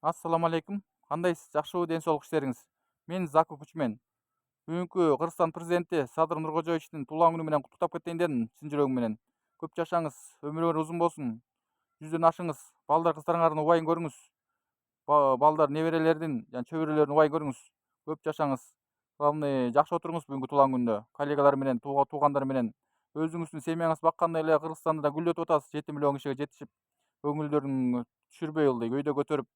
Assalamu алейкум. Кандайсыз? Жакшыбы ден соолук иштериңиз? Мен Заку Күчмен. Бүгүнкү Кыргызстан президенти Садыр Нуркожоевичтин туулган күнү менен куттуктап кетейин дедим чын жүрөгүм менен. Көп жашаңыз, өмүрүңөр узун болсун. Жүздөн ашыңыз. Балдар кыздарыңардын убайын көрүңүз. Балдар неберелердин жана чөбүрөлөрдүн убайын көрүңүз. Көп жашаңыз. Главное, жакшы отуруңуз бүгүнкү туулган күндө. Коллегалар менен, туугандар менен. Өзүңүздүн семьяңыз баккандай эле Кыргызстанды да гүлдөтүп атасыз. 7 миллион кишиге жетишип, көңүлдөрүн түшүрбөй ылдый, өйдө көтөрүп.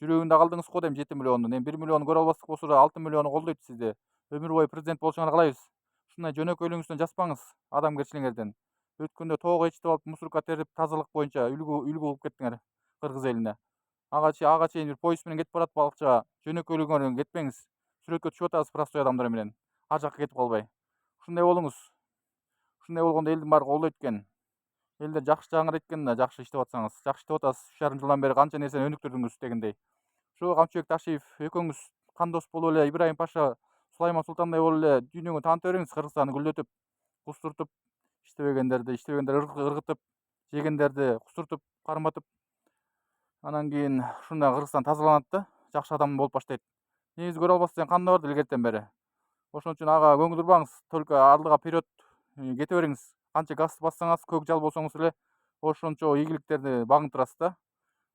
Жүрөгүндө калдыңыз го дейм 7 миллиондун. Эми 1 миллиону көрө албастык болсо да 6 миллиону колдойт сизди. Өмүр бою президент болушуңарды каалайбыз. Ушундай жөнөкөйлүгүңүздөн жаспаңыз, адамгерчилигиңерден. Өткөндө тоого ичтип алып мусорка терип тазалык боюнча үлгү болуп кеттиңер кыргыз элине. Ага чейин бир поезд менен кетип барат балыкча. Жөнөкөйлүгүңөрдөн кетпеңиз. Сүрөткө түшүп атасыз простой адамдар менен. Ар жакка кетип калбай. Ушундай болуңуз. Ушундай болгондо элдин баары колдойт экен. Элдер жакшы жагыңар экен да, жакшы иштеп атсаңыз. Жакшы иштеп атасыз. 3,5 жылдан бери канча нерсени өнүктүрдүңүз дегендей. Ошо Камчыбек Ташиев экөөңүз кандос болуп эле Ибрайым Паша, Сулайман Султандай болуп эле дүйнөгө таанытып бериңиз Кыргызстанды гүлдөтүп, кустуртуп, иштебегендерди ыргытып, жегендерди кустуртуп, карматып. Анан кийин ушундай Кыргызстан тазаланат да, жакшы адам болуп баштайт. Негизи көрө албастык кандай бар илгертен бери. Ошон үчүн ага көңүл бурбаңыз, только алдыга вперед кете бериңиз. Канча газ бассаңыз, көк жал болсоңуз эле ошончо ийгиликтерди багынып турасыз да.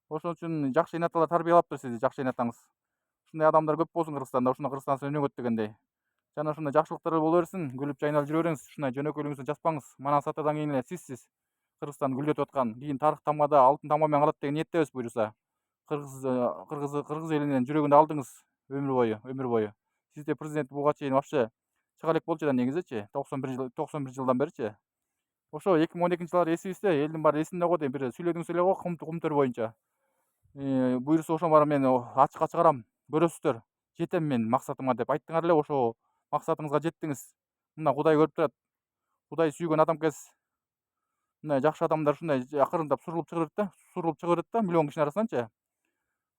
Ошон үчүн жакшы эне аталар тарбиялаптыр сизди, жакшы эне атаңыз. Ушундай адамдар көп болсун Кыргызстанда, ушундой Кыргызстан өнөгөт дегендей. Жана ушундай жакшылыктар боло берсин, күлүп жайнап жүрө бериңиз, ушундай жөнөкөйлүгүңүздөн жаспаңыз. Манас атадан кийин эле сизсиз Кыргызстанды гүлдөтүп аткан. Кийин тарых тамгада алтын тамга менен калат деген ниеттебиз буюрса. Кыргыз элинин жүрөгүндө алдыңыз өмүр бою. Сизде президент буга чейин вообще чыга элек болчу да негизичи, 91 жылдан беричи. Ошо 2012 жылдары эсибизде, элдин баары эсинде го дейм, бир сүйлөдүңүз эле го кум төр боюнча. Буюрса ошонун баарын мен ачыкка чыгарам. Көрөсүздөр. Жетем мен максатыма деп айттыңар эле, ошо максатыңызга жеттиңиз. Мына Кудай көрүп турат. Кудай сүйгөн адам экенсиз. Мындай жакшы адамдар ушундай акырындап сурулуп чыга берет да миллион кишинин арасынан.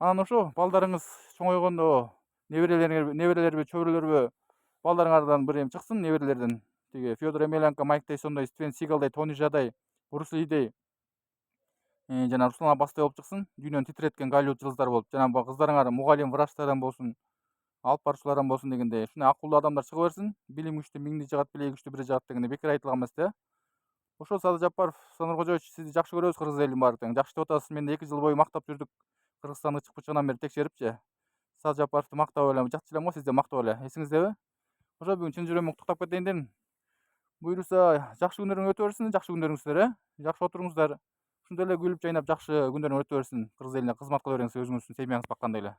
Анан ошо балдарыңыз чоңойгондо неберелерби, чөбүрөлөрбү балдарыңардан бир эме чыксын неберелерден. Тиги Федор Эмельяненко, Майк Тайсондой, Стивен Сигалдай, Тони Жадай, Брус Лидей, жана Руслан Аббастай болуп чыксын. Дүйнөнү титиреткен Голливуд жылдыздары болуп. Жана кыздарыңар мугалим, врачтардан болсун, алып баруучулардан болсун дегендей. Ушундай акылдуу адамдар чыга берсин. Билим күчтүү миңди жыгат, билеги күчтүү бир жыгат дегендей бекер айтылган эмес да. Ошо Садыр Жапаров, Садыр Нуркожоевич, сизди жакшы көрөбүз, кыргыз элинин баары тең. Жакшы иштеп атасыз. Мен 2 жыл бою мактап жүрдүк. Кыргызстанды чыкпычыгынан бери текшерипчи. Садыр Жапаровду мактап эле жатчу элем го, сизди мактап эле. Эсиңиздеби? Ошо бүгүн чын жүрөгүмөн куттуктап кетейин дедим. Буюрса жакшы күндөөрүң өтө берсин, жакшы күндөрүңүздөр, жакшы отуруңуздар. Ушундай эле күлүп жайнап жакшы күндөрүң өтө берсин. Кыргыз элине кызмат кыла бериңиз өзүңүздүн семьяңыз баккандай эле.